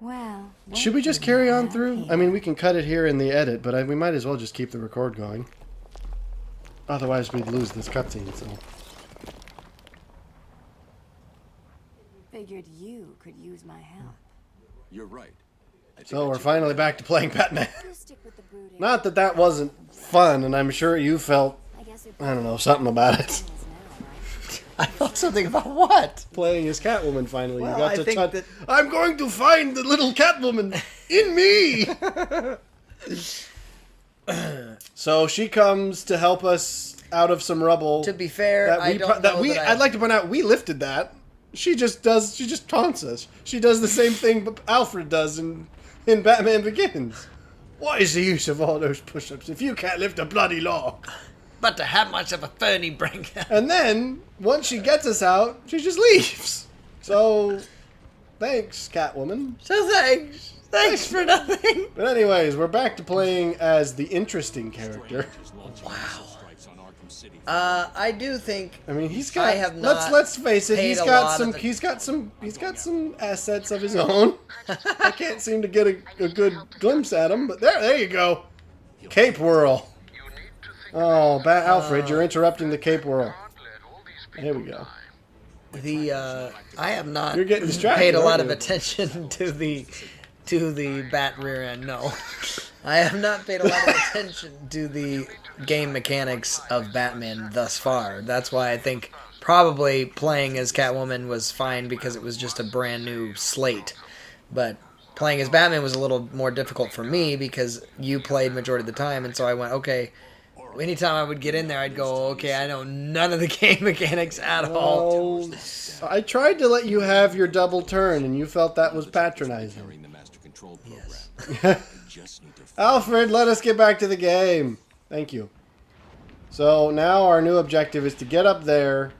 Well, should we just carry on through? I mean, we can cut it here in the edit, but we might as well just keep the record going. Otherwise, we'd lose this cutscene, so... Figured you could use my help. You're right. So we're finally back to playing Batman. You stick with the brooding. Not that that wasn't fun, and I'm sure you felt, I don't know, something about it. I felt something about what? Playing as Catwoman finally. Well, you got I to think touch. that- I'm going to find the little Catwoman in me. So she comes to help us out of some rubble. To be fair, I'd like to point out we lifted that. She just taunts us. She does the same thing Alfred does in Batman Begins. What is the use of all those push-ups if you can't lift a bloody log? But to have much of a Fernie bring. And then, once she gets us out, she just leaves. So, thanks, Catwoman. So thanks. Thanks for nothing. But anyways, we're back to playing as the interesting character. Wow. I do think. I mean, he's got. I have not let's face it. paid He's a got lot some. of He's got some assets of his own. I can't seem to get a good glimpse at him. But there you go. Cape Whirl. Oh, Alfred, you're interrupting the Cape Whirl. There we go. I have not You're getting distracted, paid a lot aren't of you? attention to the bat rear end. No, I have not paid a lot of attention to the game mechanics of Batman thus far. That's why I think probably playing as Catwoman was fine because it was just a brand new slate. But playing as Batman was a little more difficult for me because you played majority of the time, and so I went, okay. Anytime I would get in there, I'd go, okay, I know none of the game mechanics at all. Well, I tried to let you have your double turn, and you felt that was patronizing. Yes. Alfred, let us get back to the game. Thank you. So now our new objective is to get up there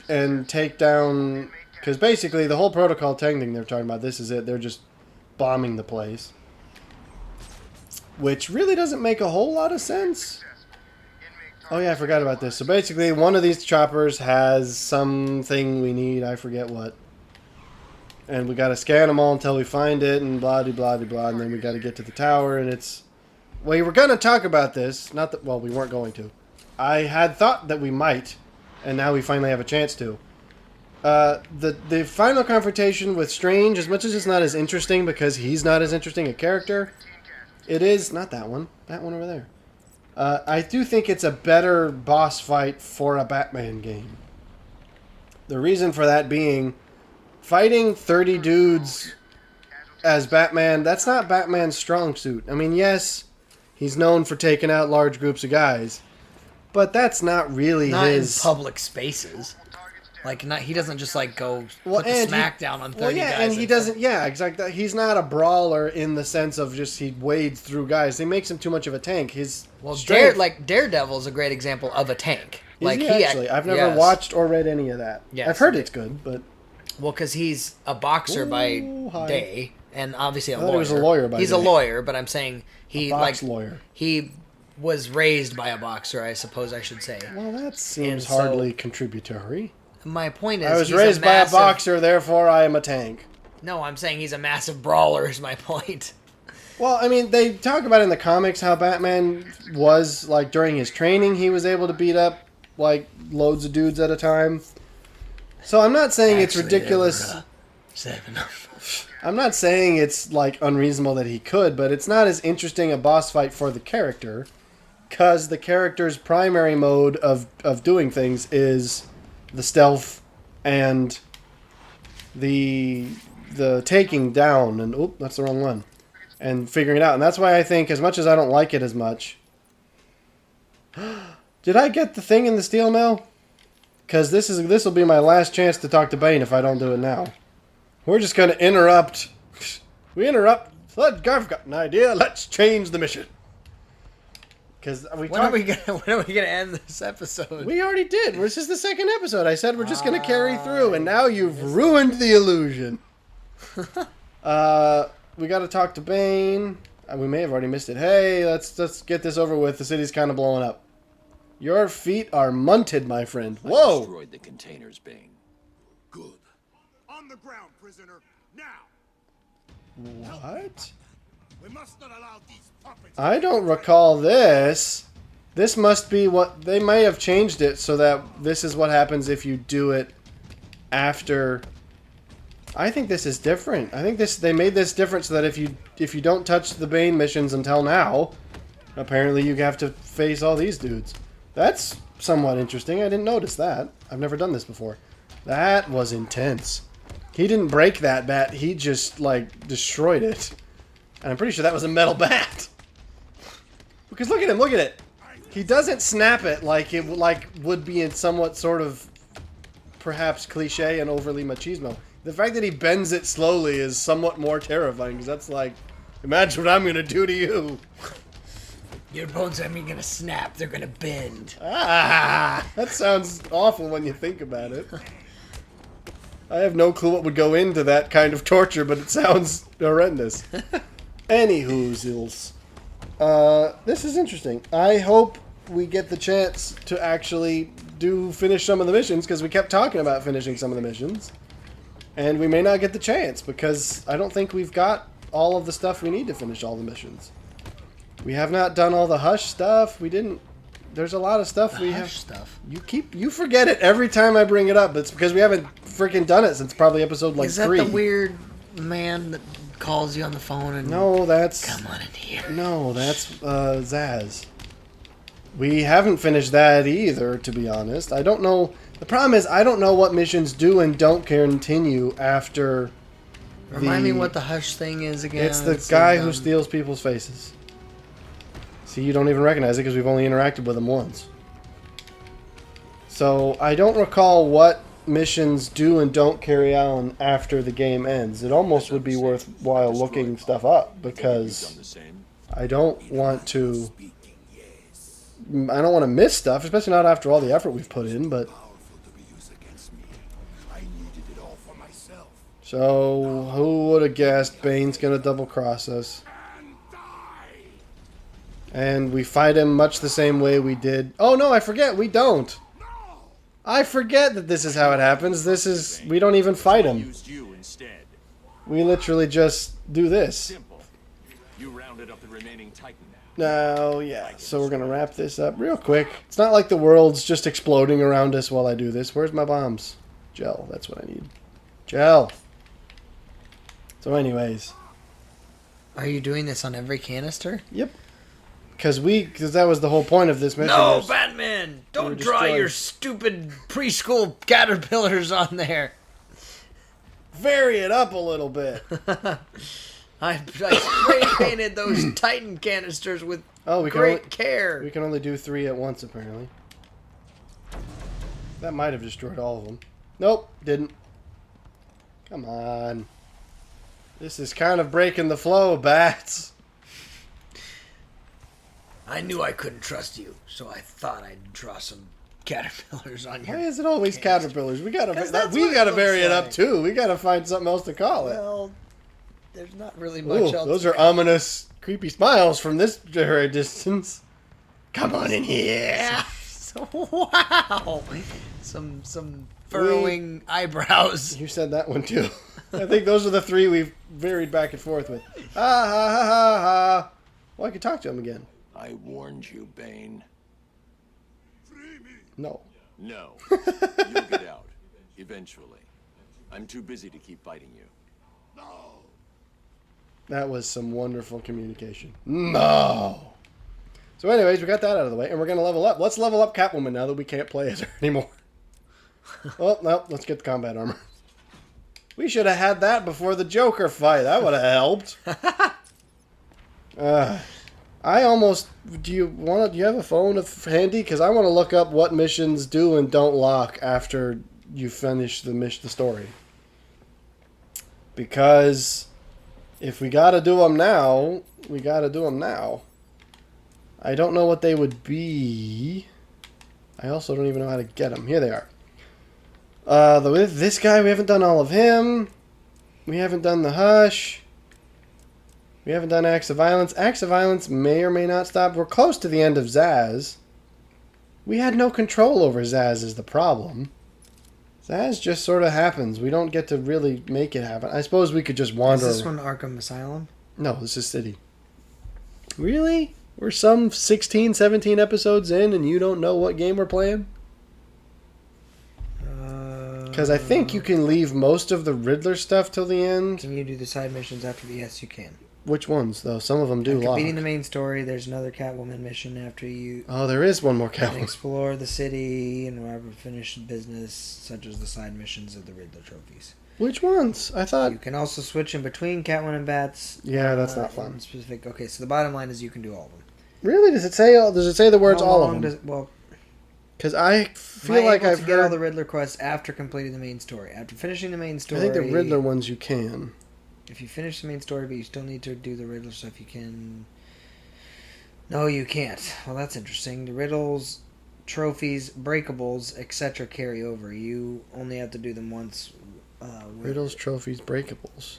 and take down... Because basically the whole Protocol 10 thing they're talking about, this is it. They're just bombing the place. Which really doesn't make a whole lot of sense. Oh yeah, I forgot about this. So basically, one of these choppers has something we need. I forget what. And we got to scan them all until we find it, and blah, de blah, de blah. And then we got to get to the tower, and it's... We were going to talk about this. Not that... Well, we weren't going to. I had thought that we might, and now we finally have a chance to. The final confrontation with Strange, as much as it's not as interesting, because he's not as interesting a character... It is, not that one over there. I do think it's a better boss fight for a Batman game. The reason for that being, fighting 30 dudes as Batman, that's not Batman's strong suit. I mean, yes, he's known for taking out large groups of guys, but that's not really his... Not in public spaces. Like, he doesn't just, like, go put the smack down on 30 well, yeah, guys. and he doesn't... Yeah, exactly. He's not a brawler in the sense of just he wades through guys. He makes him too much of a tank. His Daredevil is a great example of a tank. Is he actually? I've never watched or read any of that. Yes. I've heard it's good, but... Well, because he's a boxer by day, and obviously a lawyer. He was a lawyer by He's day. a lawyer, but I'm saying lawyer. He was raised by a boxer, I suppose I should say. Well, that seems hardly contributory. My point is, I was raised by a boxer, therefore I am a tank. No, I'm saying he's a massive brawler, is my point. Well, I mean, they talk about in the comics how Batman was, like, during his training, he was able to beat up, like, loads of dudes at a time. So I'm not saying it's ridiculous. I'm not saying it's, like, unreasonable that he could, but it's not as interesting a boss fight for the character, because the character's primary mode of doing things is... the stealth and the taking down and that's the wrong one, and figuring it out. And that's why I think, as much as I don't like it as much, did I get the thing in the steel mill? Because this will be my last chance to talk to Bane if I don't do it now. We're just going to interrupt. We interrupt. I've got an idea. Let's change the mission. When are we gonna end this episode? We already did. This is the second episode. I said we're just gonna carry through, and now you've ruined the illusion. We got to talk to Bane. We may have already missed it. Hey, let's get this over with. The city's kind of blowing up. Your feet are munted, my friend. Whoa! I destroyed the containers, Bane. Good. On the ground, prisoner. Now. What? We must not allow these puppets. I don't recall this. This must be what... They may have changed it so that this is what happens if you do it after... I think this is different. I think they made this different so that if you don't touch the Bane missions until now, apparently you have to face all these dudes. That's somewhat interesting. I didn't notice that. I've never done this before. That was intense. He didn't break that bat. He just, like, destroyed it. And I'm pretty sure that was a metal bat. Because look at him. Look at it. He doesn't snap it like it would be in somewhat sort of perhaps cliche and overly machismo. The fact that he bends it slowly is somewhat more terrifying, because that's like, imagine what I'm going to do to you. Your bones aren't going to snap, they're going to bend. Ah, that sounds awful when you think about it. I have no clue what would go into that kind of torture, but it sounds horrendous. Anywhoozles. This is interesting. I hope we get the chance to actually finish some of the missions, because we kept talking about finishing some of the missions. And we may not get the chance, because I don't think we've got all of the stuff we need to finish all the missions. We have not done all the Hush stuff. We didn't... There's a lot of stuff we have... Stuff. You forget it every time I bring it up. It's because we haven't freaking done it since probably episode, like, 3. Is that the weird man that calls you on the phone and... No, that's... Come on in here. No, that's, Zaz. We haven't finished that either, to be honest. I don't know... The problem is, I don't know what missions do and don't continue after... Remind me what the Hush thing is again. It's the guy who steals people's faces. See, you don't even recognize it because we've only interacted with him once. So, I don't recall what missions do and don't carry on after the game ends. It almost would be worthwhile looking stuff up, because I don't want to... I don't want to miss stuff, especially not after all the effort we've put in, but... So, who would have guessed Bane's gonna double-cross us? And we fight him much the same way we did... Oh, no, I forget, we don't! I forget that this is how it happens. This is... We don't even fight him. We literally just do this. Now, yeah, so we're gonna wrap this up real quick. It's not like the world's just exploding around us while I do this. Where's my bombs? Gel, that's what I need. Gel! So anyways. Are you doing this on every canister? Yep. Because that was the whole point of this mission. No, Batman! Don't draw your stupid preschool caterpillars on there. Vary it up a little bit. I spray painted those Titan canisters with great care. We can only do 3 at once, apparently. That might have destroyed all of them. Nope, didn't. Come on. This is kind of breaking the flow, bats. I knew I couldn't trust you, so I thought I'd draw some caterpillars on you. Why is it always caterpillars? We gotta vary it up too. We gotta find something else to call it. Well, there's not really much else. Those are ominous, creepy smiles from this very distance. Come on in here. Wow. Some furrowing eyebrows. You said that one too. I think those are the 3 we've varied back and forth with. Ha ha ha ha ha. Well, I could talk to him again. I warned you, Bane. No. No. You'll get out. Eventually. I'm too busy to keep fighting you. No. That was some wonderful communication. No. So anyways, we got that out of the way, and we're going to level up. Let's level up Catwoman now that we can't play as her anymore. Oh, no, let's get the combat armor. We should have had that before the Joker fight. That would have helped. I almost... Do you have a phone handy? Because I want to look up what missions do and don't lock after you finish the story. Because if we got to do them now, we got to do them now. I don't know what they would be. I also don't even know how to get them. Here they are. This guy, we haven't done all of him. We haven't done the Hush. We haven't done Acts of Violence. Acts of Violence may or may not stop. We're close to the end of Zaz. We had no control over Zaz is the problem. That just sort of happens. We don't get to really make it happen. I suppose we could just wander. Is this one Arkham Asylum? No, this is City. Really? We're some 16, 17 episodes in and you don't know what game we're playing? Because I think you can leave most of the Riddler stuff till the end. Can you do the side missions after the... Yes, you can. Which ones, though? Some of them do After lock. beating the main story, there's another Catwoman mission after you... Oh, there is one more can Catwoman. explore the city and wherever finish business, such as the side missions of the Riddler trophies. Which ones? I thought... You can also switch in between Catwoman and Bats. Yeah, that's not fun. in Specific. Okay, so the bottom line is you can do all of them. Really? Does it say the words How all long of them? Well, Because I am feel I like able I've to get all heard... the Riddler quests after completing the main story. After finishing the main story... I think the Riddler ones you can. If you finish the main story, but you still need to do the Riddler stuff, you can... No, you can't. Well, that's interesting. The Riddles, trophies, breakables, etc. carry over. You only have to do them once. Riddles, trophies, breakables.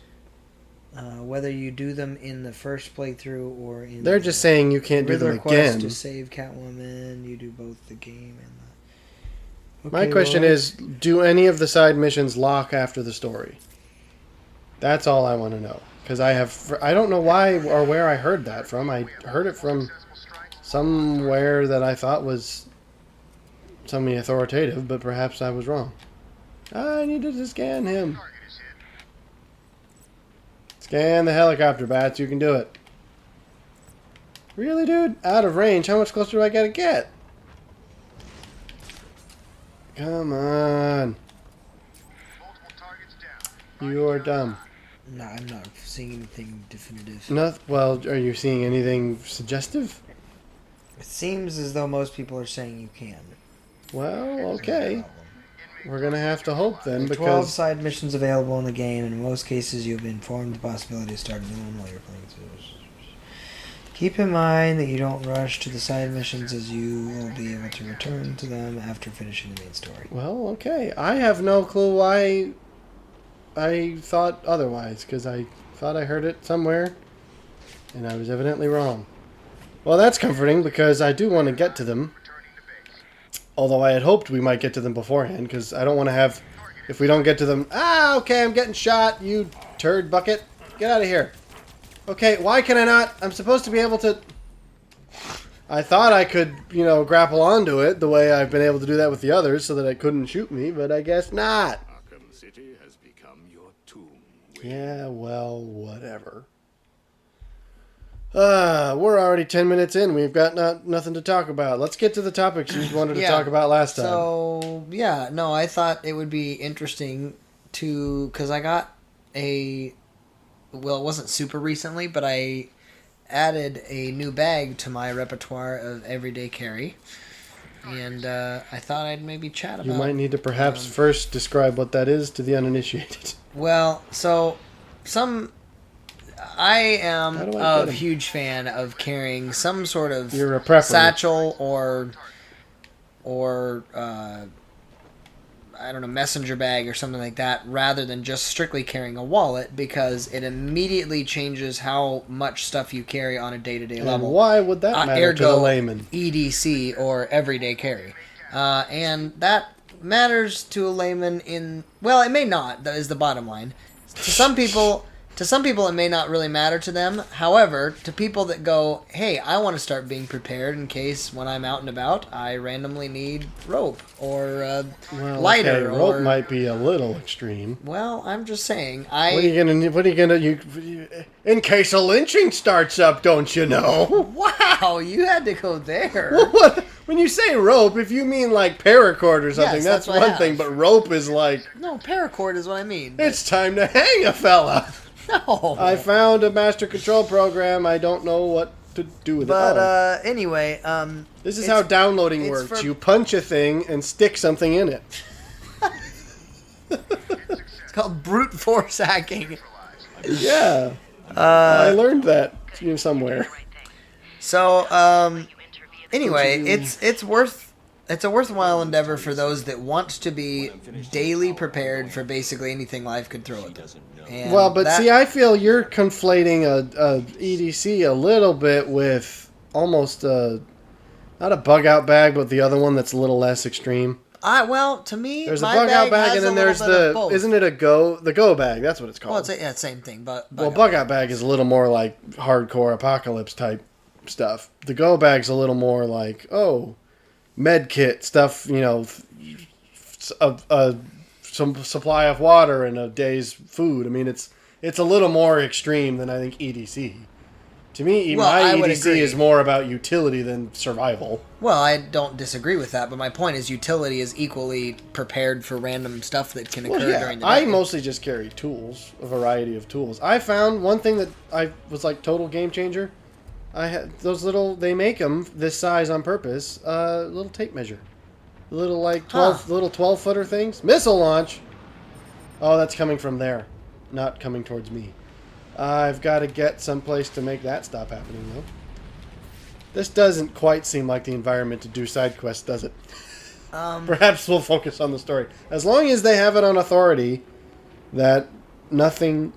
Whether you do them in the first playthrough or in... They're just saying you can't do Riddler them quest again. to save Catwoman. You do both the game and the... My question is, do any of the side missions lock after the story? That's all I want to know. Because I don't know why or where I heard that from. I heard it from somewhere that I thought was something authoritative, but perhaps I was wrong. I needed to scan him. Scan the helicopter, Bats. You can do it. Really, dude? Out of range. How much closer do I gotta get? Come on. You are dumb. No, I'm not seeing anything definitive. Well, are you seeing anything suggestive? It seems as though most people are saying you can. Well, okay. We're gonna have to hope then, There are 12 because side missions available in the game, and in most cases you've been informed the possibility of starting a new one while you're playing through. Keep in mind that you don't rush to the side missions, as you will be able to return to them after finishing the main story. well, okay. I have no clue why I thought otherwise, because I thought I heard it somewhere, and I was evidently wrong. Well, that's comforting, because I do want to get to them. Although I had hoped we might get to them beforehand, because I don't want to have... If we don't get to them... Ah, okay, I'm getting shot, you turd bucket. Get out of here. Okay, why can I not... I'm supposed to be able to... I thought I could, grapple onto it the way I've been able to do that with the others so that it couldn't shoot me, but I guess not. Arkham City has become your tomb. Yeah, well, whatever. We're already 10 minutes in. We've got nothing to talk about. Let's get to the topics you wanted to talk about last time. So, yeah, no, I thought it would be interesting to... Because I got a... Well, it wasn't super recently, but I added a new bag to my repertoire of everyday carry. And I thought I'd maybe chat about... You might need to perhaps first describe what that is to the uninitiated. Well, so I am How do I a get 'em? huge fan of carrying some sort of You're a prepper. satchel or I don't know, messenger bag or something like that, rather than just strictly carrying a wallet, because it immediately changes how much stuff you carry on a day-to-day And level. why would that matter to the Ergo, layman? EDC, or everyday carry. And that matters to a layman in... Well, it may not, that is the bottom line. To some people, it may not really matter to them. However, to people that go, hey, I want to start being prepared in case when I'm out and about, I randomly need rope or lighter. Okay, rope or, might be a little extreme. Well, I'm just saying. What are you gonna? In case a lynching starts up, don't you know? Wow, you had to go there. What? When you say rope, if you mean like paracord or something, Yes, that's that's what I one have. thing. But rope is like, No, paracord is what I mean. it's time to hang a fella. No. I found a master control program. I don't know what to do with it. But anyway, This is it's- how downloading it's works. for- You punch a thing and stick something in it. it's called brute force hacking. Yeah. I learned that somewhere. So, anyway, it's a worthwhile endeavor for those that want to be daily prepared for basically anything life could throw at them. And Well, but that- see, I feel you're conflating a EDC a little bit with almost not a bug out bag, but the other one that's a little less extreme. Well, to me, There's a my bug out bag, has and then a little there's bit of the both. isn't it the go bag? That's what it's called. Well, it's same thing, but Well, bug out bag is a little more like hardcore apocalypse type stuff. The go bag's a little more like med kit stuff. Some supply of water and a day's food. I mean, it's a little more extreme than I think EDC. To me, my EDC is more about utility than survival. Well, I don't disagree with that, but my point is utility is equally prepared for random stuff that can occur during the day. I mostly just carry tools, a variety of tools. I found one thing that I was like total game changer. I had those they make them this size on purpose, little tape measure. Little 12-footer things. Missile launch! Oh, that's coming from there, not coming towards me. I've got to get someplace to make that stop happening, though. This doesn't quite seem like the environment to do side quests, does it? Perhaps we'll focus on the story. As long as they have it on authority that nothing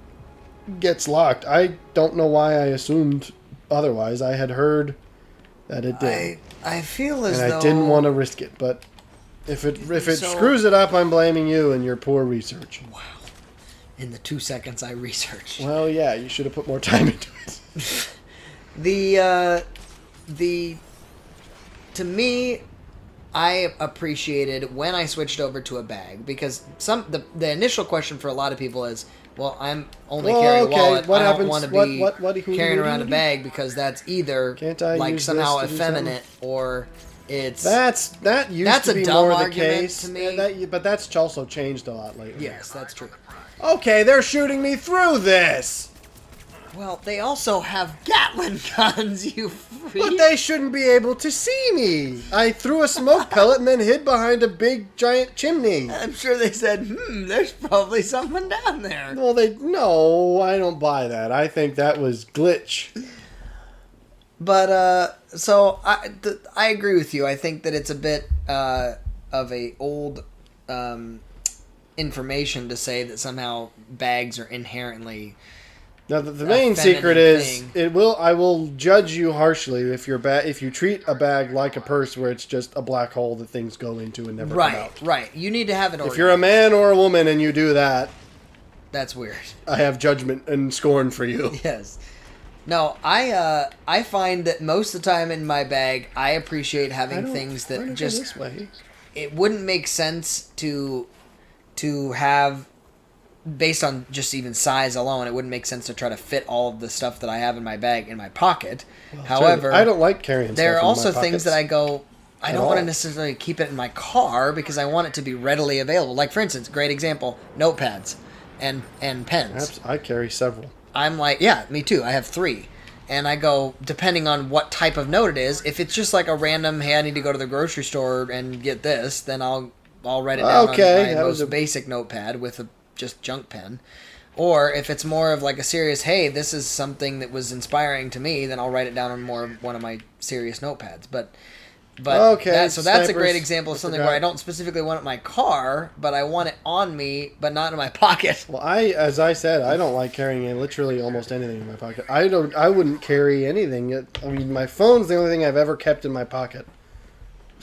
gets locked. I don't know why I assumed otherwise. I had heard that it did. I feel as though... And I didn't want to risk it, but if it screws it up, I'm blaming you and your poor research. Wow. In the 2 seconds I researched. Well, yeah, you should have put more time into it. To me, I appreciated when I switched over to a bag because the initial question for a lot of people is, well, I'm only carrying a wallet. I don't want to be carrying around a bag because that's either like somehow effeminate or it's that used to be dumb more the argument case to me. But that's also changed a lot lately. Yes, that's true. Okay, they're shooting me through this. Well, they also have Gatling guns, you freak. But they shouldn't be able to see me. I threw a smoke pellet and then hid behind a big giant chimney. I'm sure they said, there's probably someone down there. Well, no, I don't buy that. I think that was glitch. But, so, I agree with you. I think that it's a bit of a old information to say that somehow bags are inherently... Now the main secret is I will judge you harshly if you treat a bag like a purse where it's just a black hole that things go into and never come out. Right. You need to have it organized. If you're a man or a woman and you do that, that's weird. I have judgment and scorn for you. Yes. No, I find that most of the time in my bag I appreciate having things that just this way. It wouldn't make sense to have. Based on just even size alone, it wouldn't make sense to try to fit all of the stuff that I have in my bag in my pocket. Well, however, I don't like carrying there stuff are also in my things that I don't want to all. necessarily keep it in my car because I want it to be readily available. Like, for instance, great example, notepads and pens. Perhaps I carry several. I'm like, yeah, me too. I have 3. And I go, depending on what type of note it is, if it's just like a random, hey, I need to go to the grocery store and get this, then I'll write it down on my most basic notepad with a just junk pen. Or if it's more of like a serious, hey, this is something that was inspiring to me, then I'll write it down on one of my serious notepads. But that's a great example of something where I don't specifically want it in my car, but I want it on me, but not in my pocket. Well, as I said, I don't like carrying literally almost anything in my pocket. I wouldn't carry anything. I mean, my phone's the only thing I've ever kept in my pocket.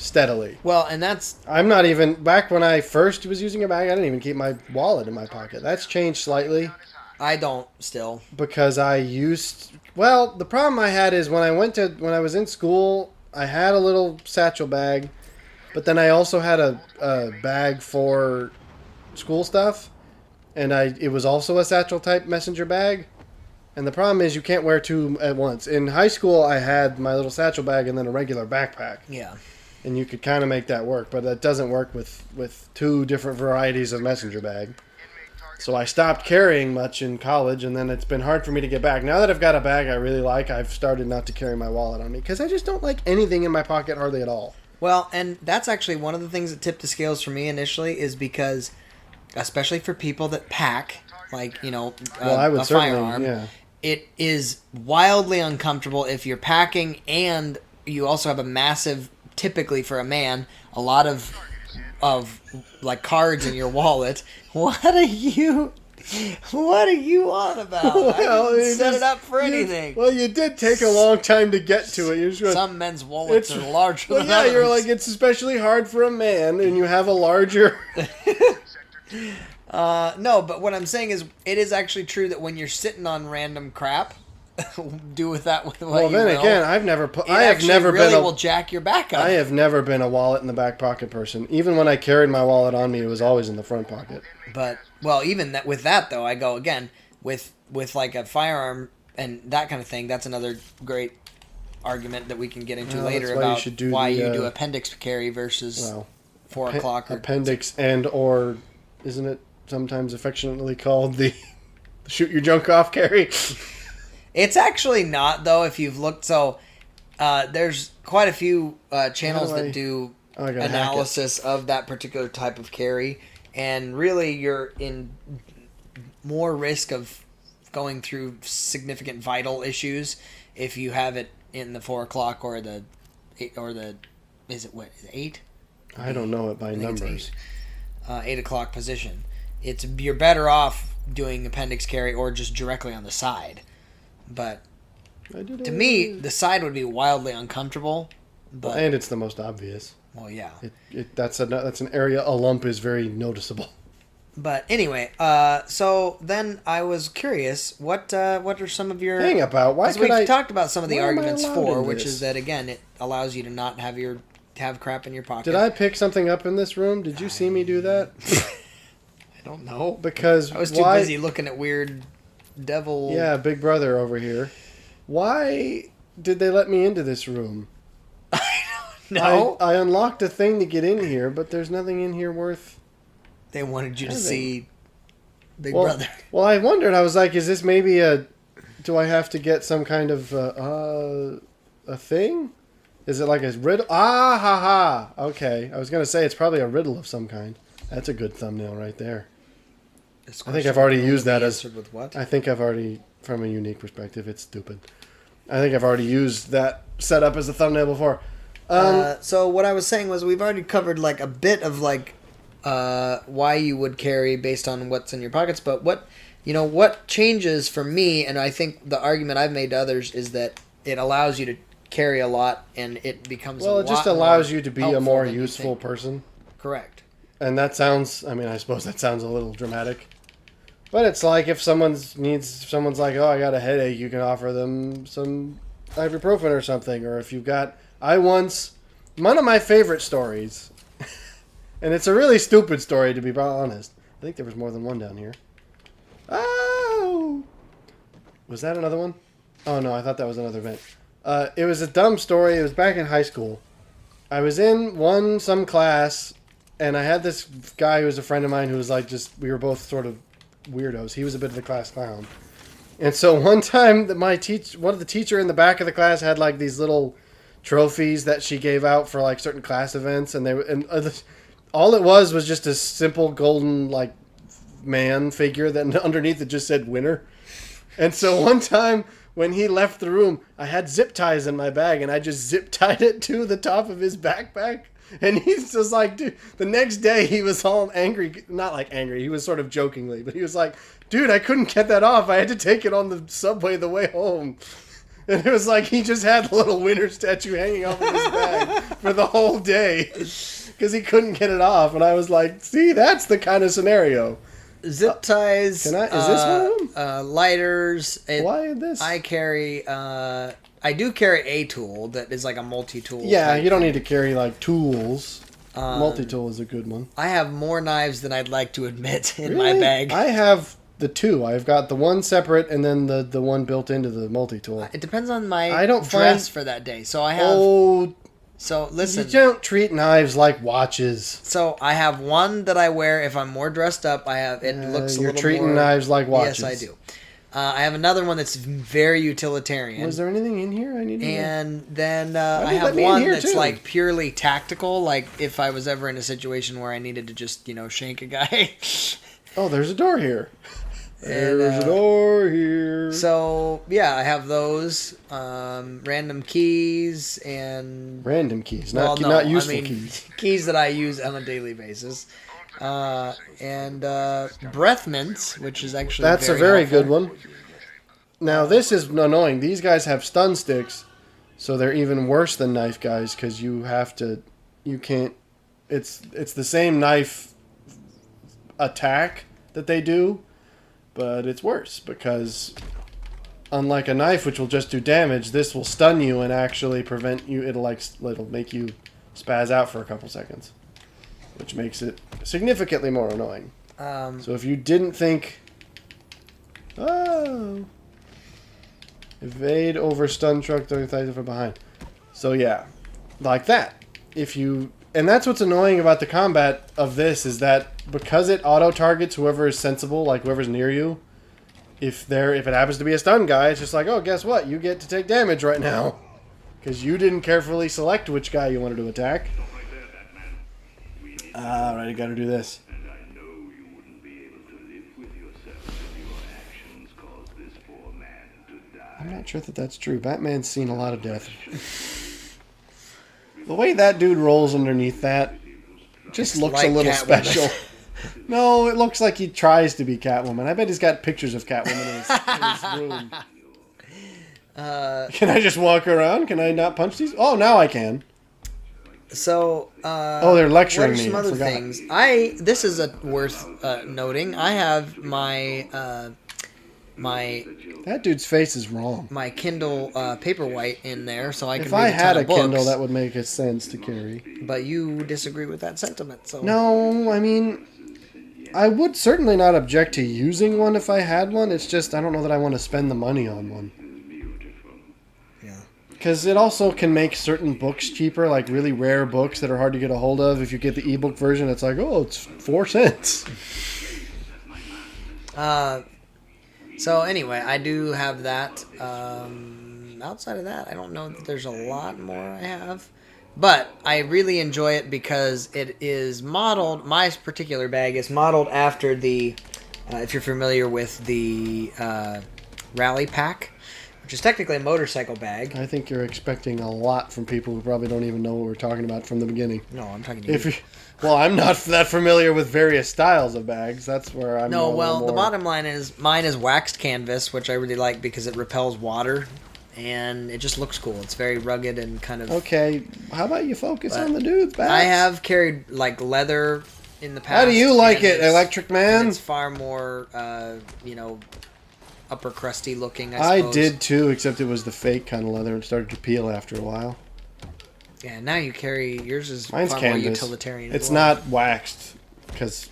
Steadily. Well, and that's... I'm not even... Back when I first was using a bag, I didn't even keep my wallet in my pocket. That's changed slightly. I don't still. Because I used... Well, the problem I had is when I was in school, I had a little satchel bag, but then I also had a bag for school stuff, and it was also a satchel type messenger bag. And the problem is you can't wear 2 at once. In high school, I had my little satchel bag and then a regular backpack. Yeah. And you could kind of make that work, but that doesn't work with 2 different varieties of messenger bag. So I stopped carrying much in college, and then it's been hard for me to get back. Now that I've got a bag I really like, I've started not to carry my wallet on me, because I just don't like anything in my pocket hardly at all. Well, and that's actually one of the things that tipped the scales for me initially, is because, especially for people that pack, like, I would a firearm, yeah. It is wildly uncomfortable if you're packing and you also have a massive... Typically for a man, a lot of like cards in your wallet. What are you? What are you on about? I didn't set it up for anything. Well, you did take a long time to get to it. You're just going, Some men's wallets are larger well, than yeah, others. you're like, it's especially hard for a man, and you have a larger... No, but what I'm saying is, it is actually true that when you're sitting on random crap, do with that what Well, you then will. again, I have It never really been will jack your back up. I have never been a wallet in the back pocket person. Even when I carried my wallet on me, it was always in the front pocket. But well, even that with that though, I go again with like a firearm and that kind of thing. That's another great argument that we can get into Well, later that's why you about should do why the, you do appendix carry versus 4 o'clock or appendix or isn't it sometimes affectionately called the shoot your junk off carry? It's actually not though. If you've looked, so there's quite a few channels that do I gotta hack it. analysis of that particular type of carry, and really you're in more risk of going through significant vital issues if you have it in the 4 o'clock or the is it 8? I don't know it by I think it's numbers. 8 o'clock position. You're better off doing appendix carry or just directly on the side. But to me, the side would be wildly uncomfortable. But and it's the most obvious. well, yeah. That's an area a lump is very noticeable. But anyway, so then I was curious, what are some of your... Hang about. Why Because we've could I talked about some of the why am I arguments allowed for, in which this? is that, again, it allows you to not have crap in your pocket. Did I pick something up in this room? Did you see me do that? I don't know. Because I was too why? busy looking at weird devil... Yeah, Big Brother over here. Why did they let me into this room? No? I unlocked a thing to get in here, but there's nothing in here worth... They wanted you to Nothing. see Big Well, Brother. well, I wondered. I was like, is this maybe a... Do I have to get some kind of a thing? Is it like a riddle? Ah, ha, ha. Okay. I was going to say it's probably a riddle of some kind. That's a good thumbnail right there. This I think question I've already can only used be that as... answered with what? I think I've already... From a unique perspective, it's stupid. I think I've already used that setup as a thumbnail before. So what I was saying was we've already covered like a bit of like why you would carry based on what's in your pockets, but what changes for me, and I think the argument I've made to others is that it allows you to carry a lot, and it becomes Well, a it just lot allows more you to be a helpful more than you useful think. person. Correct. And that sounds, I mean, I suppose that sounds a little dramatic. But it's like if someone's like, oh, I got a headache, you can offer them some ibuprofen or something. Or if you've got, one of my favorite stories, and it's a really stupid story to be honest. I think there was more than one down here. Oh! Was that another one? Oh no, I thought that was another event. It was a dumb story. It was back in high school. I was in some class, and I had this guy who was a friend of mine who was like we were both sort of weirdos. He was a bit of the class clown. And so one time one of the teacher in the back of the class had like these little trophies that she gave out for like certain class events, and all it was just a simple golden like man figure that underneath it just said winner. And so one time when he left the room, I had zip ties in my bag, and I just zip tied it to the top of his backpack. And he's just like, dude, the next day he was all angry. Not like angry, he was sort of jokingly, but he was like, dude, I couldn't get that off. I had to take it on the subway the way home. And it was like he just had a little winner statue hanging off of his bag for the whole day because he couldn't get it off. And I was like, see, that's the kind of scenario. Zip ties. Is this one of them? Lighters. Why this? I carry. I do carry a tool that is like a multi-tool. Yeah, type you don't thing. need to carry like tools. Multi-tool is a good one. I have more knives than I'd like to admit in my Really? bag. I have the two. I've got the one separate and then the one built into the multi-tool. It depends on my I don't dress find- for that day. So I have. Oh, So listen. you don't treat knives like watches. So I have one that I wear if I'm more dressed up. I have it looks a You're little treating more, knives like watches. Yes, I do. I have another one that's very utilitarian. Was there anything in here I need to know? And then Why I did have that be in one here, that's too? like purely tactical, like if I was ever in a situation where I needed to just, shank a guy. Oh, there's a door here. And, There's a door here. So, yeah, I have those. Random keys and... Random keys, Well, not no, useful I mean, keys. keys that I use on a daily basis. and breath mints, which is actually That's a very very helpful. good one. Now, this is annoying. These guys have stun sticks, so they're even worse than knife guys because you can't. It's the same knife attack that they do, but it's worse because unlike a knife, which will just do damage, this will stun you and actually prevent you. It'll make you spaz out for a couple seconds, which makes it significantly more annoying. So if you didn't think, oh. Evade over stun truck 30,000 from behind. So yeah, like that. And that's what's annoying about the combat of this is that because it auto targets whoever is sensible, like whoever's near you. If it happens to be a stun guy, it's just like, oh, guess what? You get to take damage right now because you didn't carefully select which guy you wanted to attack. Alright, I got to do this. I'm not sure that that's true. Batman's seen a lot of death. The way that dude rolls underneath that just looks like a little Catwoman. special. No, it looks like he tries to be Catwoman. I bet he's got pictures of Catwoman in his room. Can I just walk around? Can I not punch these? Oh, now I can. So, they're lecturing what are me. some I other forgot. things? This is worth noting. I have my That dude's face is wrong. my Kindle Paperwhite in there, so I can If read I a had ton a of books. Kindle, that would make a sense to carry. But you disagree with that sentiment, so No, I mean, I would certainly not object to using one if I had one. It's just I don't know that I want to spend the money on one. Yeah. Because it also can make certain books cheaper, like really rare books that are hard to get a hold of. If you get the ebook version, it's like, oh, it's 4 cents. So anyway, I do have that. Outside of that, I don't know that there's a lot more I have. But I really enjoy it because it is modeled, my particular bag is modeled after the, if you're familiar with the Rally Pack, which is technically a motorcycle bag. I think you're expecting a lot from people who probably don't even know what we're talking about from the beginning. No, I'm talking to you. Well, I'm not that familiar with various styles of bags. That's where I'm. No, well, the more... bottom line is mine is waxed canvas, which I really like because it repels water, and it just looks cool. It's very rugged and kind of. Okay, how about you focus But on the dude's bags? I have carried like leather in the past. How do you like and it, it's- Electric and Man? It's far more, upper crusty looking. I I suppose. did too, except it was the fake kind of leather and started to peel after a while. Yeah, now you carry yours is Mine's far more canvas. utilitarian. It's as well. not waxed because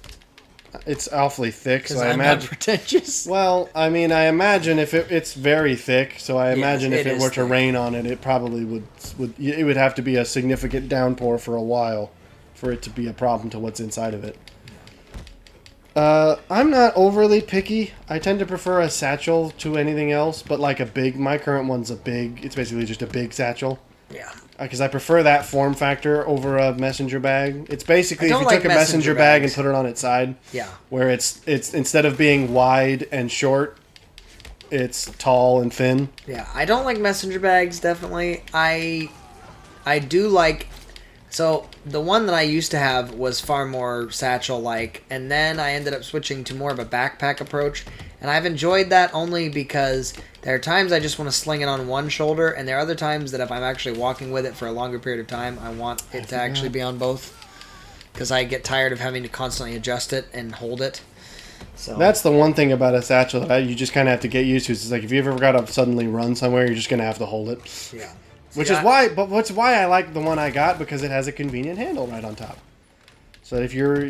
it's awfully thick. because So I I'm not imagine. pretentious. Well, I mean, I imagine if it's very thick, so I imagine if it it is were to thick. rain on it, it probably would have to be a significant downpour for a while for it to be a problem to what's inside of it. I'm not overly picky. I tend to prefer a satchel to anything else, but like my current one's it's basically just a big satchel. Yeah. Because I prefer that form factor over a messenger bag. It's basically I if don't you like took a messenger messenger bag and bags. put it on its side, Yeah. where it's instead of being wide and short, it's tall and thin. Yeah, I don't like messenger bags, definitely. I do like... So, the one that I used to have was far more satchel-like, and then I ended up switching to more of a backpack approach, and I've enjoyed that only because there are times I just want to sling it on one shoulder, and there are other times that if I'm actually walking with it for a longer period of time, I want it to actually be on both, because I get tired of having to constantly adjust it and hold it. So That's the one thing about a satchel that you just kind of have to get used to. It's like if you ever got to suddenly run somewhere, you're just going to have to hold it. yeah. Which Yeah. is why I like the one I got, because it has a convenient handle right on top. So if you're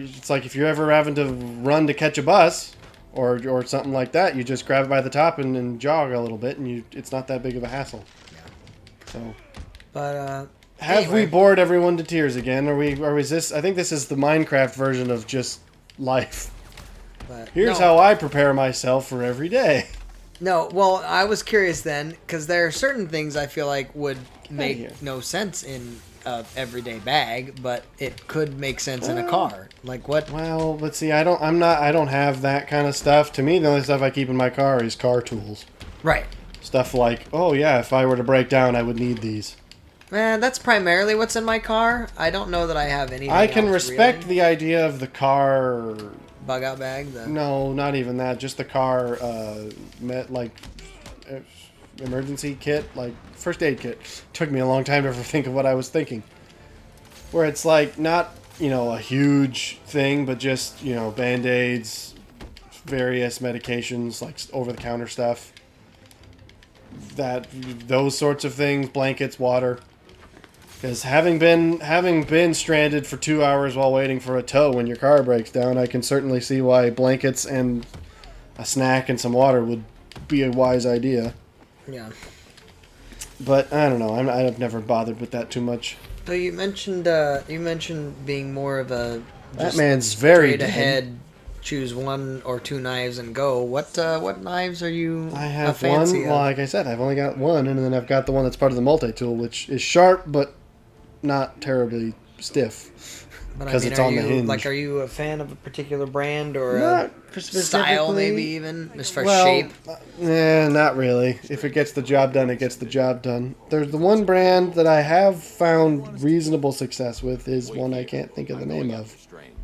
ever having to run to catch a bus or something like that, you just grab it by the top and jog a little bit, and it's not that big of a hassle. So But, have anyway. we bored everyone to tears again? I think this is the Minecraft version of just life. But Here's no. how I prepare myself for every day. No, well, I was curious then, because there are certain things I feel like would here. make no sense in a everyday bag, but it could make sense in a car. Like what? Well, let's see. I don't have that kind of stuff. To me, the only stuff I keep in my car is car tools. Right. Stuff like, oh yeah, if I were to break down, I would need these. That's primarily what's in my car. I don't know that I have anything I can else, respect really. the idea of the car. Bug out bag. No, not even that. Just the car, emergency kit, like first aid kit. Took me a long time to ever think of what I was thinking. Where it's like not, a huge thing, but just, Band-Aids, various medications, like over-the-counter stuff. Those sorts of things, blankets, water. Because having been stranded for 2 hours while waiting for a tow when your car breaks down, I can certainly see why blankets and a snack and some water would be a wise idea. Yeah. But I don't know. I've never bothered with that too much. So you mentioned being more of a That man's very straight ahead, choose one or two knives and go. What knives are you? I have a fancy one. of? Well, like I said, I've only got one, and then I've got the one that's part of the multi-tool, which is sharp but not terribly stiff. But Because it's on the hinge. Like, are you a fan of a particular brand or Not a style, specifically. maybe even as far as shape? Not really. If it gets the job done, it gets the job done. There's the one brand that I have found reasonable success with is one I can't think of the name of. Strange.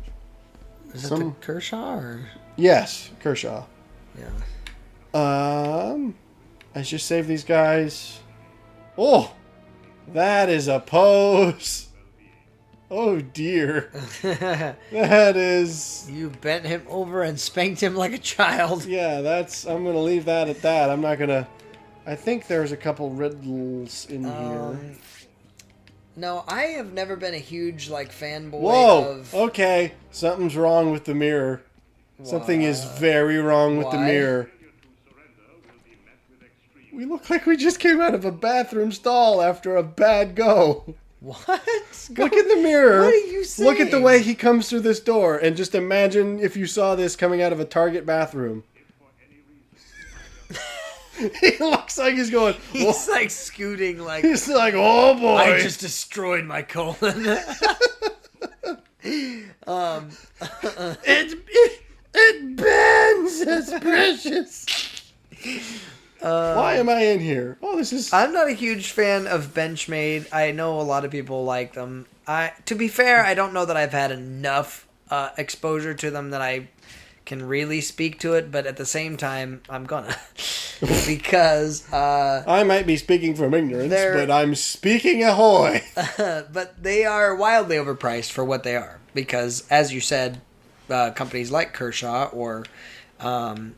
Is it the Kershaw or? Yes, Kershaw. Yeah. I just saved these guys. Oh, that is a pose. Oh dear. That is... You bent him over and spanked him like a child. Yeah, I'm going to leave that at that. I'm not going to... I think there's a couple riddles in here. No, I have never been a huge fanboy Whoa! of... Okay, something's wrong with the mirror. Something is very wrong with the Why? mirror. We look like we just came out of a bathroom stall after a bad go. What? Look in the mirror. What are you saying? Look at the way he comes through this door, and just imagine if you saw this coming out of a Target bathroom. He looks like he's going... He's scooting like... He's like, oh boy. I just destroyed my colon. It bends. It's precious. Why am I in here? Oh, this is... I'm not a huge fan of Benchmade. I know a lot of people like them. To be fair, I don't know that I've had enough exposure to them that I can really speak to it, but at the same time, I'm gonna. Because... I might be speaking from ignorance, they're- but I'm speaking ahoy. but they are wildly overpriced for what they are. Because, as you said, companies like Kershaw or... to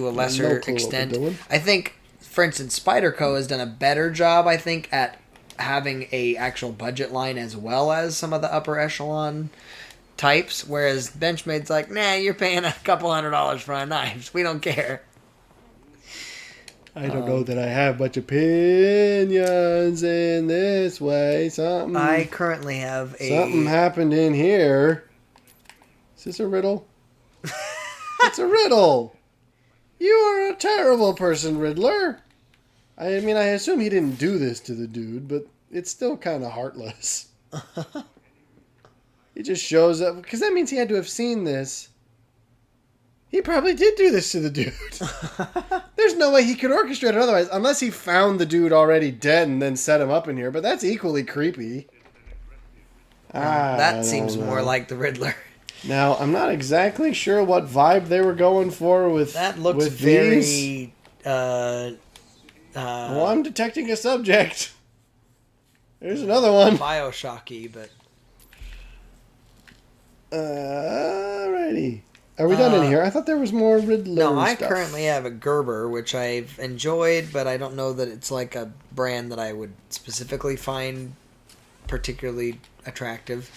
a lesser clue what we're extent, doing. I think, for instance, Spyderco has done a better job, I think, at having a actual budget line as well as some of the upper echelon types, whereas Benchmade's like, nah, you're paying a couple $100 for our knives. We don't care. I don't know that I have much opinions in this way. I currently have Something happened in here. Is this a riddle? It's a riddle. You are a terrible person, Riddler. I mean, I assume he didn't do this to the dude, but it's still kind of heartless. He just shows up, because that means he had to have seen this. He probably did do this to the dude. There's no way he could orchestrate it otherwise, unless he found the dude already dead and then set him up in here, but that's equally creepy. that seems more like the Riddler. Now, I'm not exactly sure what vibe they were going for with That looks with very... these. Well, I'm detecting a subject. There's another one. Bioshocky, but... Alrighty. Are we done in here? I thought there was more Riddler No, I stuff. currently have a Gerber, which I've enjoyed, but I don't know that it's like a brand that I would specifically find particularly attractive.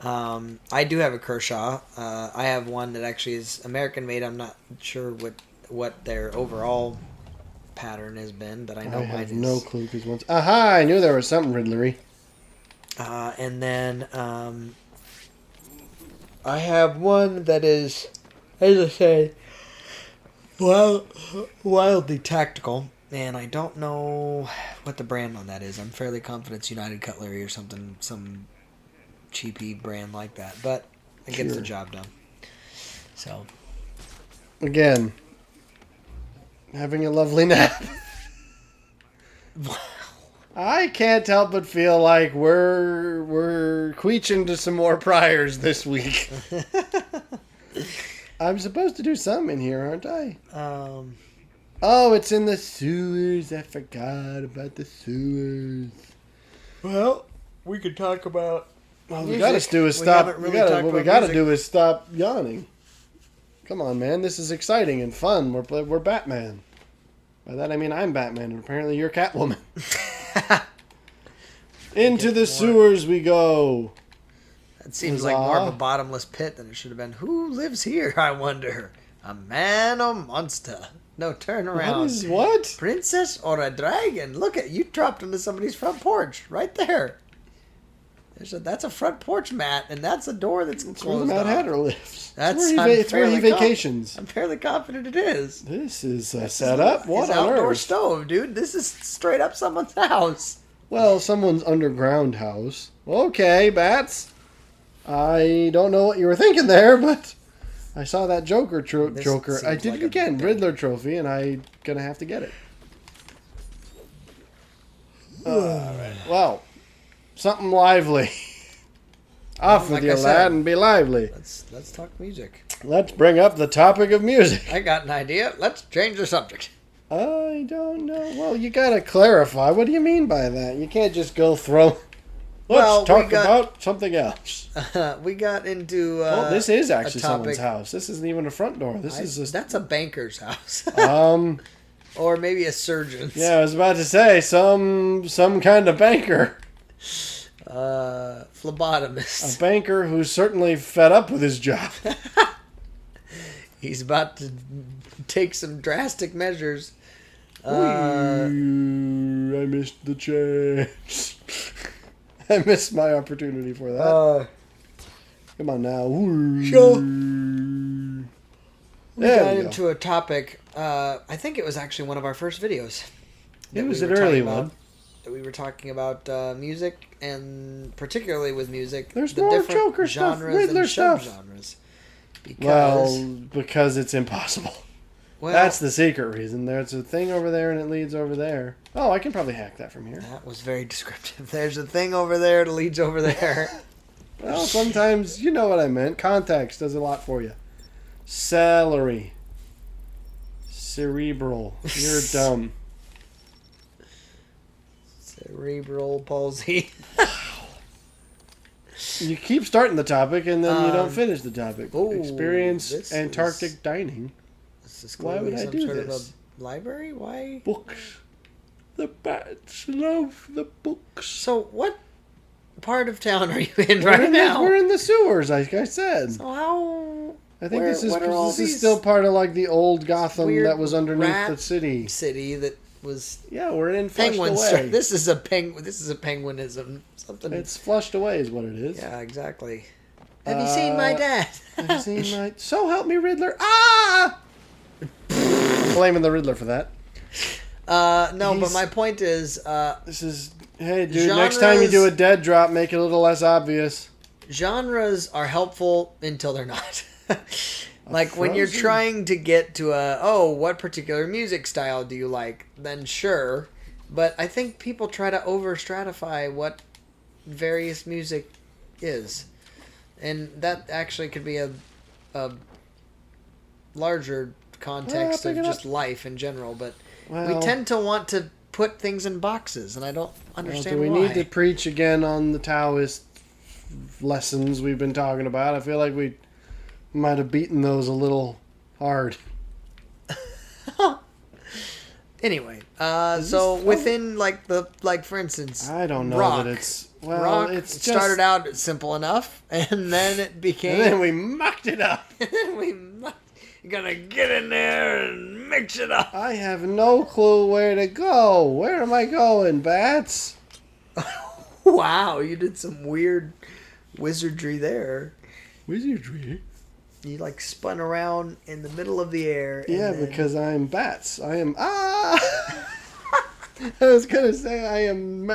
I do have a Kershaw. I have one that actually is American made. I'm not sure what their overall pattern has been, but I know I mine have is. no clue because once. Aha! I knew there was something Riddlery. And then I have one that is, as I say, wildly tactical. And I don't know what the brand on that is. I'm fairly confident it's United Cutlery or something, some cheapy brand like that. But it gets the job done. So. Again, having a lovely nap. I can't help but feel like we're queeching to some more priors this week. I'm supposed to do something in here, aren't I? Oh, it's in the sewers. I forgot about the sewers. Well, we could talk about. Well, music. we gotta do is stop. haven't really talked What we about gotta music. do is stop yawning. Come on, man. This is exciting and fun. We're Batman. By that I mean I'm Batman, and apparently you're Catwoman. Into the sewers we go. That seems like more of a bottomless pit than it should have been. Who lives here, I wonder? A man or monster? No, turn around. What? Princess or a dragon? Look at you dropped into somebody's front porch right there. That's a front porch mat, and that's a door that's It's where the closed Mad off. Hatter lives. I'm It's where he fairly vacations. I'm fairly confident it is. This is a setup. What His on outdoor earth? stove, dude. This is straight up someone's house. Well, someone's underground house. Okay, bats. I don't know what you were thinking there, but I saw that Joker. This Joker. I seems did like it a again. big- Riddler trophy, and I'm gonna have to get it. Well, something lively. Off with like you, I said. lad, and be lively. Let's talk music. Let's bring up the topic of music. I got an idea. Let's change the subject. I don't know. Well, you gotta clarify. What do you mean by that? You can't just go throw. Let's Well, we talk got- about something else. We got into Well, this is actually a topic. someone's house. This isn't even a front door. This is just That's a banker's house, or maybe a surgeon's. Yeah, I was about to say some kind of banker. A Phlebotomist. banker who's certainly fed up with his job. He's about to take some drastic measures. Ooh, I missed the chance. I missed my opportunity for that. Come on now. Ooh. Sure. We There got we go. into a topic. I think it was actually one of our first videos. It was we an were early talking about- one. That we were talking about music, and particularly with music, There's the more different Joker stuff, genres Riddler and stuff. subgenres. Well, because it's impossible. Well, That's the secret reason. There's a thing over there and it leads over there. Oh, I can probably hack that from here. that was very descriptive. There's a thing over there that leads over there. Well, sometimes you know what I meant. Context does a lot for you. Celery. Cerebral. You're dumb. Cerebral palsy. You keep starting the topic and then you don't finish the topic. oh, Experience this Antarctic is- dining. This is Why would clearly I some do sort this? of a library? Why? Books. The bats love the books. So what part of town are you in We're right in now? we're in the sewers, like I said. So how? I think where- this is what are all this is these still part of like the old Gotham weird that was underneath rat the city. city that was Yeah, we're in flushed penguin. away. This is a penguin. This is a penguinism. Something. It's flushed away is what it is. Yeah, exactly. Have you seen my dad? Have you seen my... So help me, Riddler. Ah! I'm blaming the Riddler for that. No, but He's- my point is, This is... Hey, dude, next time you do a dead drop, make it a little less obvious. genres are helpful until they're not. Like when you're Frozen? trying to get to what particular music style do you like? Then sure, but I think people try to over stratify what various music is, and that actually could be a larger context pick of it just up. life in general. But we Well, tend to want to put things in boxes, and I don't well, understand do we why. need to preach again on the Taoist lessons we've been talking about? I feel like we might have beaten those a little hard. Anyway, Is so this- within like for instance, I don't know rock. that it's... Well, rock it's just... started out simple enough, and then it became. And then we mucked it up. You're gonna get in there and mix it up. I have no clue where to go. Where am I going, bats? Wow, you did some weird wizardry there. Wizardry? You like spun around in the middle of the air. And Yeah, then- because I'm bats. I am... Ah! I was going to say I am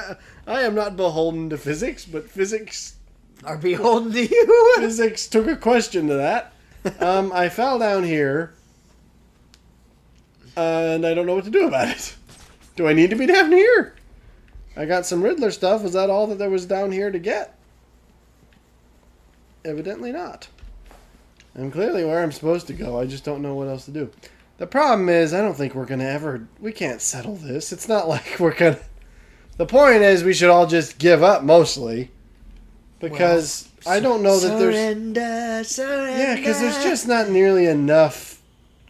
not beholden to physics, but physics are beholden to you. physics took a question to that. I fell down here, and I don't know what to do about it. Do I need to be down here? I got some Riddler stuff. Was that all that there was down here to get? Evidently not. I'm clearly where I'm supposed to go. I just don't know what else to do. The problem is, I don't think we're going to ever... We can't settle this. It's not like we're going to... The point is, we should all just give up, mostly. Because I don't know that there's... Surrender. Yeah, because there's just not nearly enough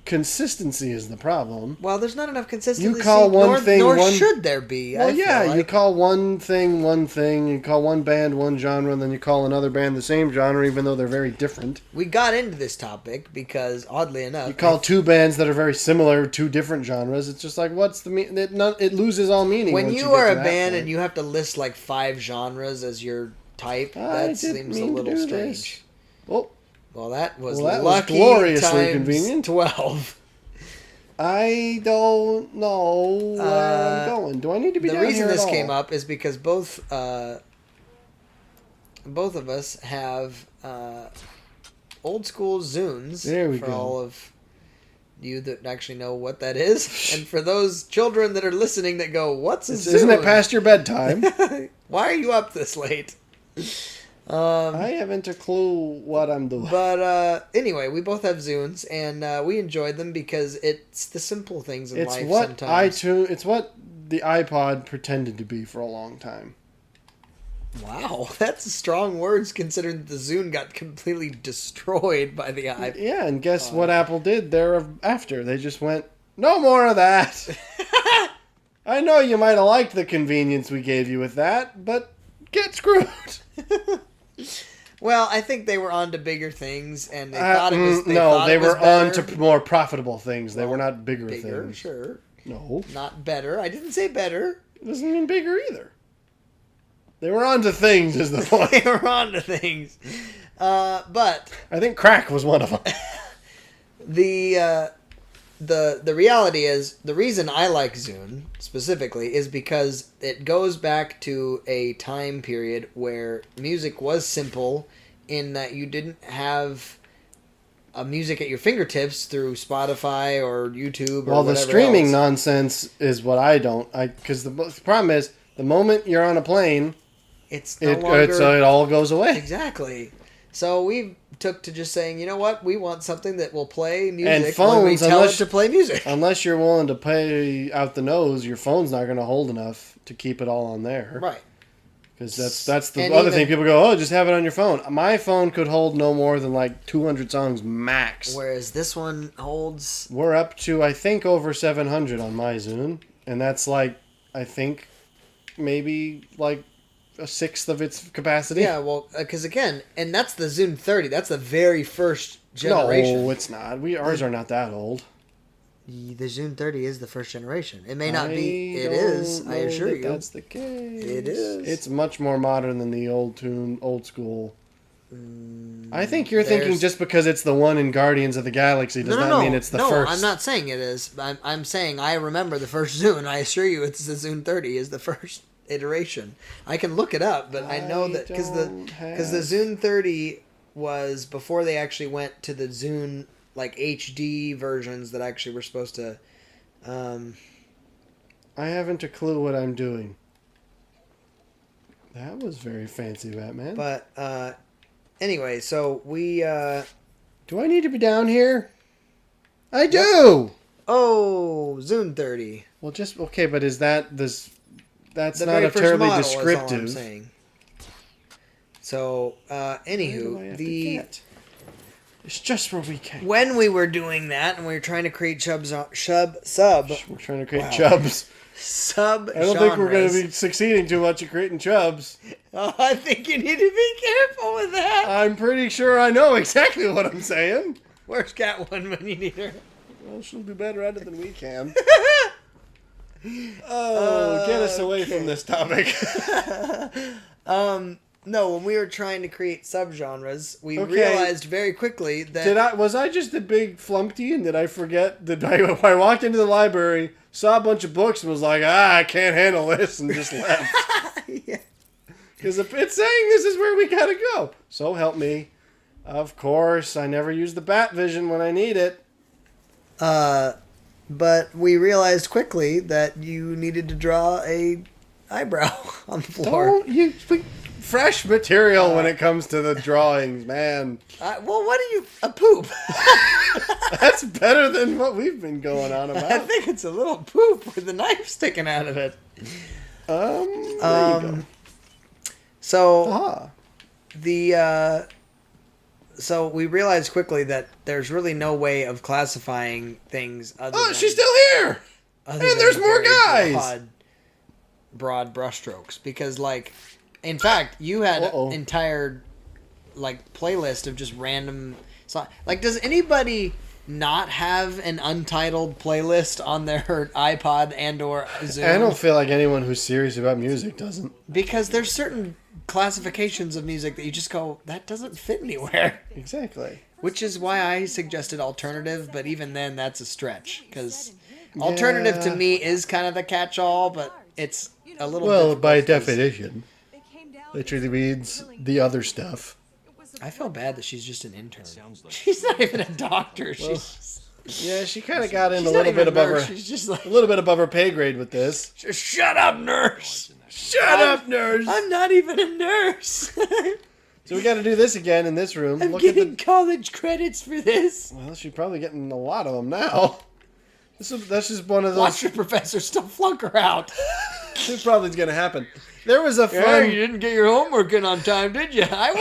consistency is the problem. Well, there's not enough consistency. You call one thing nor one... should there be. Well, yeah, like. you call one thing, you call one band one genre, and then you call another band the same genre, even though they're very different. We got into this topic because, oddly enough... You call two bands that are very similar, two different genres, it's just like, what's the meaning? It loses all meaning. When once you get are to a that band point. and you have to list like 5 genres as your type, I that didn't seems a mean to little do strange. this. Oh, Well, that was Well, that was lucky gloriously times convenient. 12. I don't know where I'm going. Do I need to be The down reason here this at all? came up is because both of us have old school Zunes. There we for go. all of you that actually know what that is, and for those children that are listening that go, "What's a Zune? Isn't it past your bedtime? Why are you up this late?" I haven't a clue what I'm doing. But anyway, we both have Zunes, and we enjoyed them because it's the simple things in It's life what sometimes. It's what the iPod pretended to be for a long time. Wow, that's strong words considering the Zune got completely destroyed by the iPod. Yeah, and guess what Apple did thereafter? They just went, no more of that. I know you might have liked the convenience we gave you with that, but get screwed. Well, I think they were on to bigger things, and they thought it was. They were on better. to more profitable things. They were not bigger Bigger, things. sure. No, Not better. I didn't say better. it doesn't mean bigger either. They were on to things, is the point. They were on to things. But I think crack was one of them. the reality is, the reason I like Zune specifically is because it goes back to a time period where music was simple in that you didn't have a music at your fingertips through Spotify or YouTube or Well, the whatever streaming else. nonsense is what I don't. Because the problem is, the moment you're on a plane, It's no it longer... all goes away. Exactly. So we took to just saying, you know what? We want something that will play music And when we phones, tell it unless- to play music. Unless you're willing to pay out the nose, your phone's not going to hold enough to keep it all on there. Right. Because that's the And other even- thing. People go, oh, just have it on your phone. My phone could hold no more than like 200 songs max. Whereas this one holds... We're up to, I think, over 700 on my Zune. And that's like, I think, maybe like a sixth of its capacity. Yeah, well, because again, and that's the Zune 30. That's the very first generation. No, it's not. Ours are not that old. The Zune 30 is the first generation. It may not be. It don't is. I know assure that you. That's the case. It is. It's much more modern than the old school. I think you're thinking just because it's the one in Guardians of the Galaxy does not mean it's the first. No, I'm not saying it is. I'm saying I remember the first Zune. I assure you, it's the Zune 30 is the first iteration. I can look it up, but I know that because the Zune 30 was before they actually went to the Zune like HD versions that actually were supposed to. I haven't a clue what I'm doing. That was very fancy, Batman. But anyway, so we. Do I need to be down here? I do. Oh, Zune 30. Well, just okay, but is that this? That's The not very a first terribly model is all I'm descriptive. saying. So, Where do I anywho, have to get? It's just where we can. when we were doing that and we were trying to create sub We're trying to create Wow. chubs. sub I don't think we're going to be succeeding too much at creating chubs. Oh, I think you need to be careful with that. I'm pretty sure I know exactly what I'm saying. Where's Catwoman when you need her? Well, she'll do better at it than we can. Oh, get us away from this topic. No, when we were trying to create subgenres, we Okay. realized very quickly that Was I just a big flumpty and did I forget? I walked into the library, saw a bunch of books and was like, I can't handle this and just left. Yeah. Because it's saying this is where we gotta go. So help me. Of course, I never use the bat vision when I need it. But we realized quickly that you needed to draw a eyebrow on the floor. Don't you fresh material when it comes to the drawings, man. Well, what do you... A poop. That's better than what we've been going on about. I think it's a little poop with a knife sticking out of it. There you go. So so we realized quickly that there's really no way of classifying things other than, she's still here! other and than there's more very guys! broad brushstrokes. Because, like, in fact, you had an entire, like, playlist of just random... Like, does anybody not have an untitled playlist on their iPod and or Zoom? I don't feel like anyone who's serious about music doesn't. Because there's certain classifications of music that you just go, that doesn't fit anywhere. Exactly. Which is why I suggested alternative, but even then that's a stretch. Because alternative to me is kind of the catch-all, but it's a little difficult by 'cause definition, literally means the other stuff. I feel bad that she's just an intern. She's not even a doctor. Yeah, she kind of got in she's a little not bit even a above her, nurse. She's just like, a little bit above her pay grade with this. just shut up, nurse. Shut up, nurse. I'm not even a nurse. So we got to do this again in this room. I'm Look at getting college credits for this. Well, she's probably getting a lot of them now. That's just one of those. Watch your professor still flunk her out. This probably is going to happen. There was a Yeah, fun. you didn't get your homework in on time, did you? I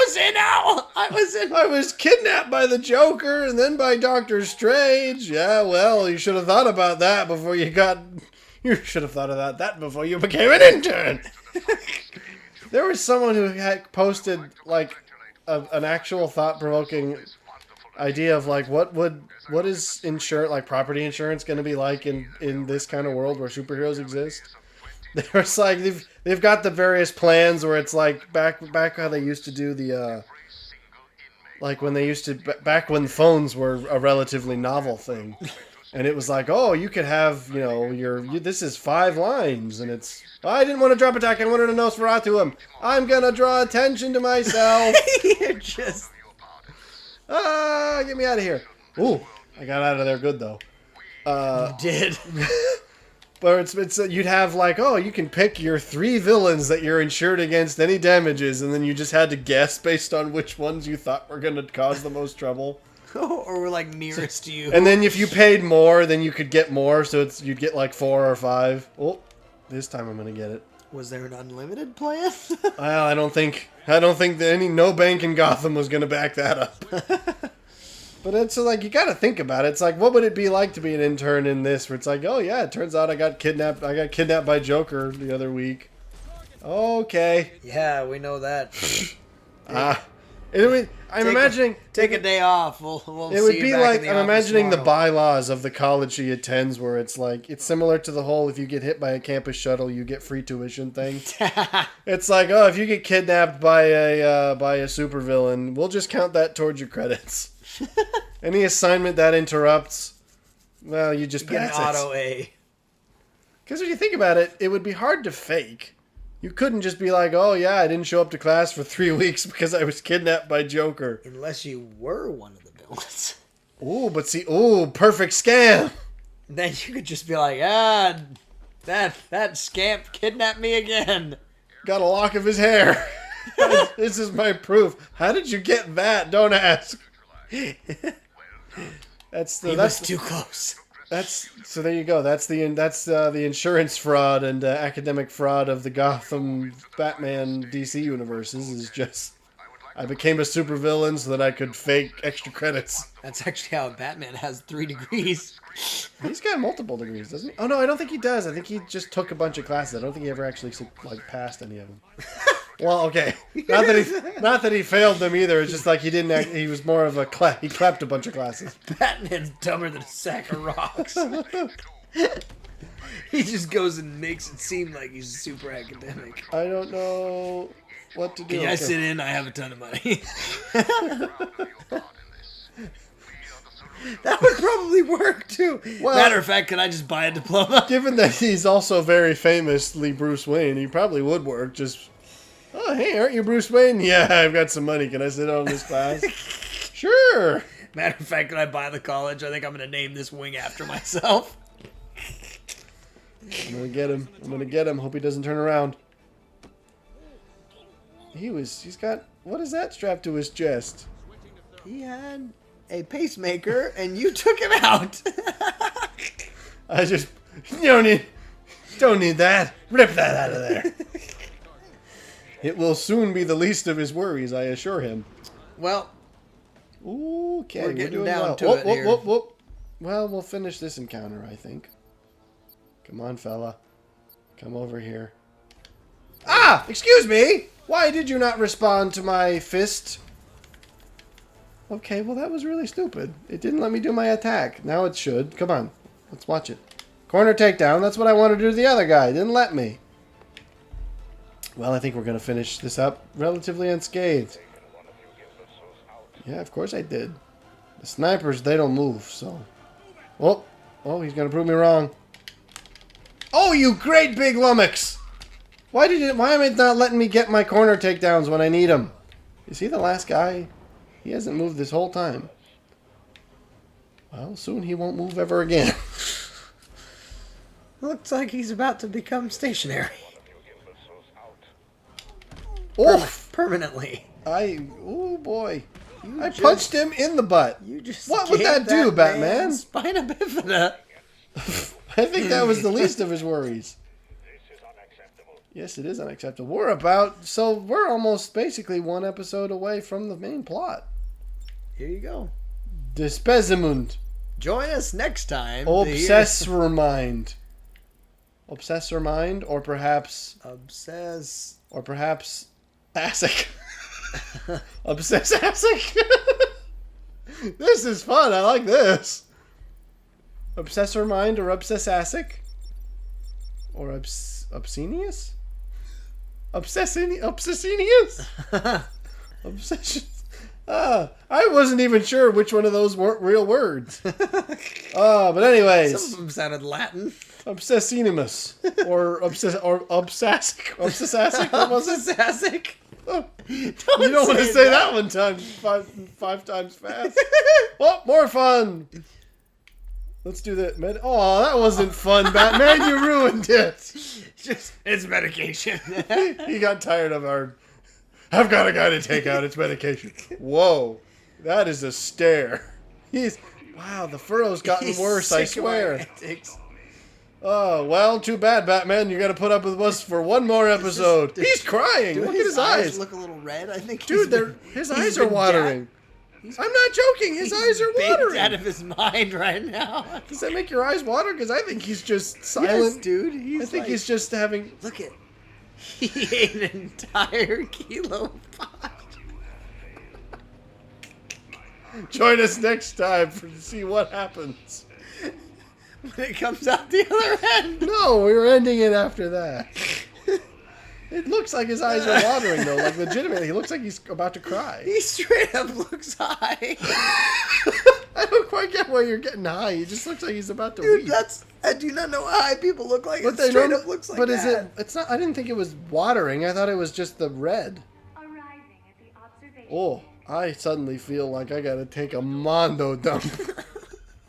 was kidnapped by the Joker and then by Doctor Strange. Yeah, well, you should have thought about that before you got. You should have thought about that before you became an intern. There was someone who had posted like an actual thought-provoking idea of like what is insurance, like property insurance, going to be like in this kind of world where superheroes exist. There's like they've got the various plans where it's like back how they used to do the like when they used to back when phones were a relatively novel thing, and it was like, oh, you could have this is 5 lines and it's I didn't want to drop attack, I wanted a Nosferatu. I'm gonna draw attention to myself. You're just get me out of here. Ooh, I got out of there good though. you did. But it's you'd have like, oh, you can pick your 3 villains that you're insured against any damages, and then you just had to guess based on which ones you thought were going to cause the most trouble. Or were like nearest to you. And then if you paid more, then you could get more, so you'd get like 4 or 5. Oh, this time I'm going to get it. Was there an unlimited plan? Well, I don't think that no bank in Gotham was going to back that up. But it's like, you got to think about it. It's like, what would it be like to be an intern in this? Where it's like, oh yeah, it turns out I got kidnapped by Joker the other week. Okay. Yeah, we know that. I'm imagining take a day off. We'll it see would you be back like in the I'm office imagining the tomorrow. bylaws of the college she attends, where it's like it's similar to the whole if you get hit by a campus shuttle, you get free tuition thing. It's like, oh, if you get kidnapped by a supervillain, we'll just count that towards your credits. Any assignment that interrupts, well, you just Get an pass it. auto A. Because if you think about it, it would be hard to fake. You couldn't just be like, oh yeah, I didn't show up to class for 3 weeks because I was kidnapped by Joker. Unless you were one of the villains. Perfect scam. Then you could just be like, that scamp kidnapped me again. Got a lock of his hair. This is my proof. How did you get that? Don't ask. That's too close. So there you go. That's the insurance fraud and academic fraud of the Gotham Batman DC universes. Is just I became a supervillain so that I could fake extra credits. That's actually how Batman has 3 degrees. He's got multiple degrees, doesn't he? Oh no, I don't think he does. I think he just took a bunch of classes. I don't think he ever actually passed any of them. Well, okay. Not that he failed them either. It's just like he didn't. He was more of he clapped a bunch of classes. Batman's dumber than a sack of rocks. He just goes and makes it seem like he's super academic. I don't know what to do. Can I sit in? I have a ton of money. That would probably work too. Well, matter of fact, can I just buy a diploma? Given that he's also very famously Bruce Wayne, he probably would work. Just, oh hey, aren't you Bruce Wayne? Yeah, I've got some money. Can I sit on this class? Sure. Matter of fact, can I buy the college? I think I'm going to name this wing after myself. I'm gonna get him. I'm gonna get him. Hope he doesn't turn around. He's got, what is that strapped to his chest? He had a pacemaker, and you took him out. You don't need that. Rip that out of there. It will soon be the least of his worries, I assure him. Well, Okay, we're getting doing down well. to Whoop, it whoop, here. whoop, whoop. Well, we'll finish this encounter, I think. Come on, fella. Come over here. Ah! Excuse me! Why did you not respond to my fist? Okay, well that was really stupid. It didn't let me do my attack. Now it should. Come on. Let's watch it. Corner takedown. That's what I wanted to do to the other guy. It didn't let me. Well, I think we're going to finish this up relatively unscathed. Yeah, of course I did. The snipers, they don't move, so... Oh, he's going to prove me wrong. Oh, you great big lummox! Why am I not letting me get my corner takedowns when I need them? Is he the last guy? He hasn't moved this whole time. Well, soon he won't move ever again. Looks like he's about to become stationary. Oof! Permanently. Oh boy. I punched him in the butt. You just What would gave that do, man Batman? Spina bifida. I think that was the least of his worries. Yes, it is unacceptable. We're almost basically one episode away from the main plot. Here you go. Despezimund. Join us next time. Obsessor mind. Obsessor mind, or perhaps ASIC. Obsess ASIC. This is fun. I like this. Obsessor mind or obsess ASIC? Or obscenius? Obsessinius? Obsession. I wasn't even sure which one of those weren't real words. But anyways. Some of them sounded Latin. Obsessinimus. Or obsassic. What was it? Obsessic. You don't want to say that one time five times fast. Oh, more fun. Let's do that. Oh, that wasn't fun, Batman. You ruined it. It's medication. He got tired of I've got a guy to take out. It's medication. Whoa. That is a stare. Wow, the furrow's gotten worse, I swear. Oh, well, too bad, Batman. You got to put up with us for one more episode. He's crying. Look at his eyes. Look a little red. I think. Dude, his eyes are watering. I'm not joking. His eyes are watering. Out of his mind right now. Does that make your eyes water? Because I think he's just silent. Yes, dude. I think he's just having... Look at. He ate an entire kilo of pot. Join us next time to see what happens. When it comes out the other end. No, we were ending it after that. It looks like his eyes are watering, though. Like, legitimately, he looks like he's about to cry. He straight up looks high. I don't quite get why you're getting high. He just looks like he's about to Dude, weep. I do not know how high people look like. But It they straight don't- up looks like But that. is it... It's not... I didn't think it was watering. I thought it was just the red. Arriving at the observation. Oh, I suddenly feel like I gotta take a mondo dump.